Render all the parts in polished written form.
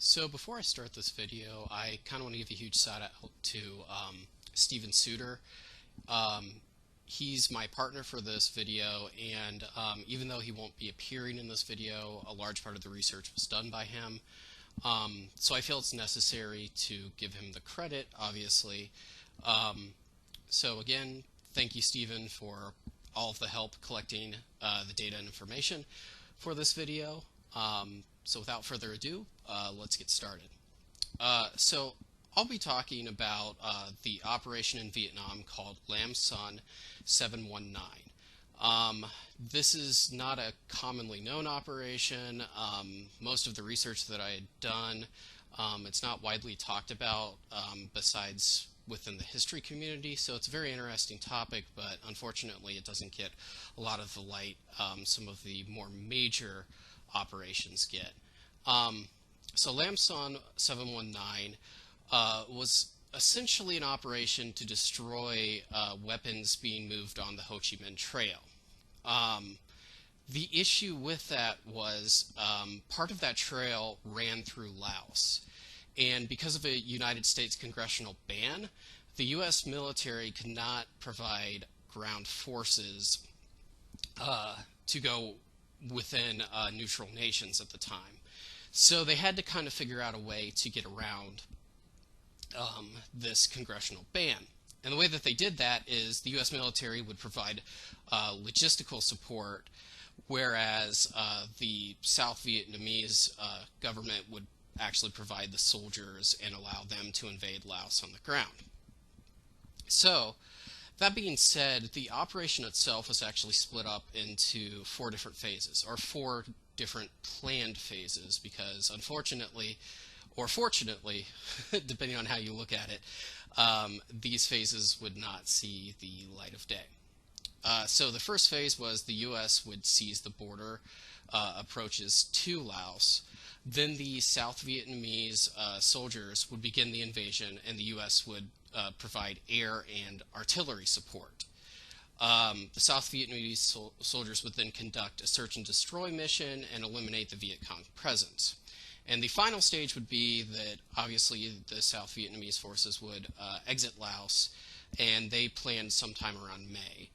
So before I start this video, I kind of want to give a huge shout out to Steven Suter. Um, he's my partner for this video, and even though he won't be appearing in this video, a large part of the research was done by him. So I feel it's necessary to give him the credit, obviously. So again, thank you, Steven, for all of the help collecting the data and information for this video. So without further ado, let's get started. So I'll be talking about the operation in Vietnam called Lam Son 719. This is not a commonly known operation. Most of the research that I had done, it's not widely talked about besides within the history community, so it's a very interesting topic, but unfortunately it doesn't get a lot of the light some of the more major operations get. So Lam Son 719 was essentially an operation to destroy weapons being moved on the Ho Chi Minh Trail. The issue with that was part of that trail ran through Laos. And because of a United States congressional ban, the U.S. military could not provide ground forces to go within neutral nations at the time. So they had to kind of figure out a way to get around this congressional ban. And the way that they did that is the U.S. military would provide logistical support, whereas the South Vietnamese government would actually provide the soldiers and allow them to invade Laos on the ground. So, that being said, the operation itself was actually split up into 4 different phases, or 4 different planned phases, because unfortunately, or fortunately, depending on how you look at it, these phases would not see the light of day. So the first phase was the U.S. would seize the border approaches to Laos. Then the South Vietnamese soldiers would begin the invasion, and the U.S. would provide air and artillery support. The South Vietnamese soldiers would then conduct a search and destroy mission and eliminate the Viet Cong presence. And the final stage would be that obviously the South Vietnamese forces would exit Laos, and they planned sometime around May.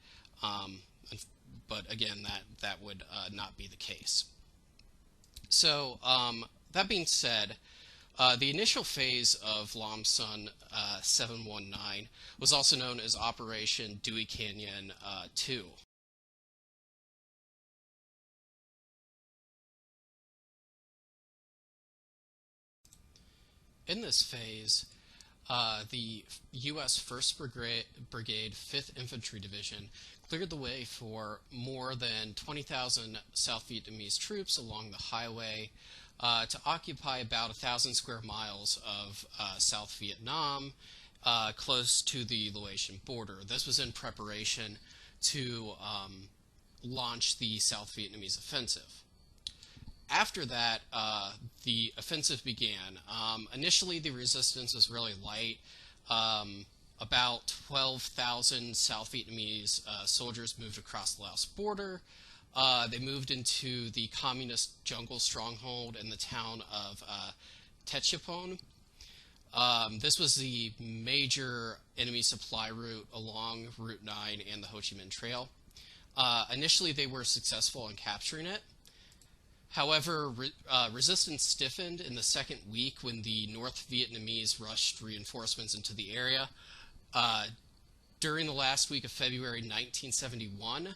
But again, that would not be the case. So that being said, the initial phase of Lam Son 719 was also known as Operation Dewey Canyon 2. In this phase, the U.S. 1st Brigade 5th Infantry Division cleared the way for more than 20,000 South Vietnamese troops along the highway to occupy about 1,000 square miles of South Vietnam, close to the Laotian border. This was in preparation to launch the South Vietnamese offensive. After that, the offensive began. Initially, the resistance was really light. About 12,000 South Vietnamese soldiers moved across the Laos border. They moved into the communist jungle stronghold in the town of Techipon. This was the major enemy supply route along Route 9 and the Ho Chi Minh Trail. Initially, they were successful in capturing it. However, resistance stiffened in the second week when the North Vietnamese rushed reinforcements into the area. During the last week of February 1971,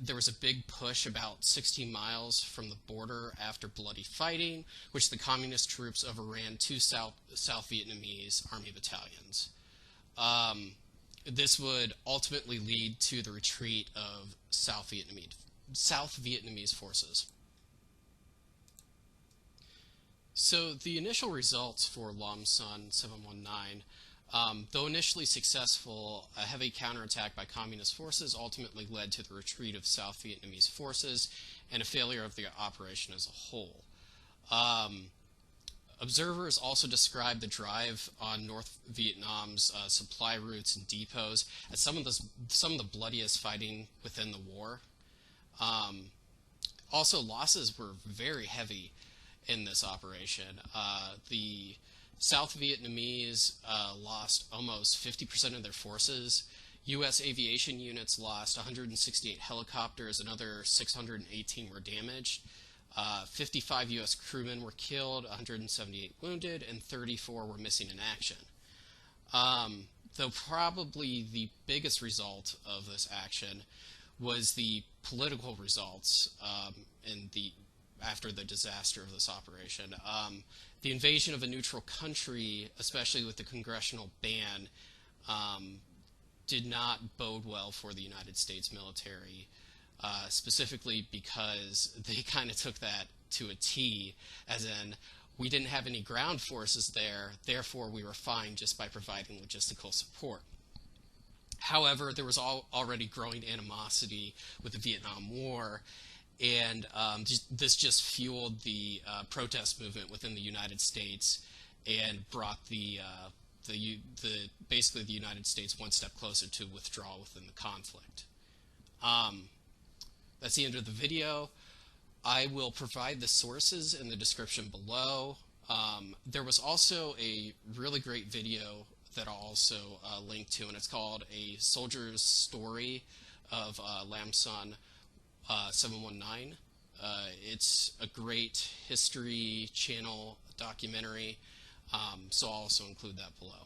there was a big push about 16 miles from the border after bloody fighting, which the communist troops overran 2 South Vietnamese army battalions. This would ultimately lead to the retreat of South Vietnamese forces. So the initial results for Lam Son 719, though initially successful, a heavy counterattack by communist forces ultimately led to the retreat of South Vietnamese forces and a failure of the operation as a whole. Observers also described the drive on North Vietnam's supply routes and depots as some of the bloodiest fighting within the war. Also, losses were very heavy. in this operation. The South Vietnamese lost almost 50% of their forces. U.S. aviation units lost 168 helicopters, another 618 were damaged. 55 U.S. crewmen were killed, 178 wounded, and 34 were missing in action. Though probably the biggest result of this action was the political results after the disaster of this operation. The invasion of a neutral country, especially with the congressional ban, did not bode well for the United States military, specifically because they kind of took that to a T, as in, we didn't have any ground forces there, therefore we were fine just by providing logistical support. However, there was already growing animosity with the Vietnam War, and this just fueled the protest movement within the United States and brought basically the United States one step closer to withdrawal within the conflict. That's the end of the video. I will provide the sources in the description below. There was also a really great video that I'll also link to, and it's called A Soldier's Story of Lam Son 719. It's a great History Channel documentary, so I'll also include that below.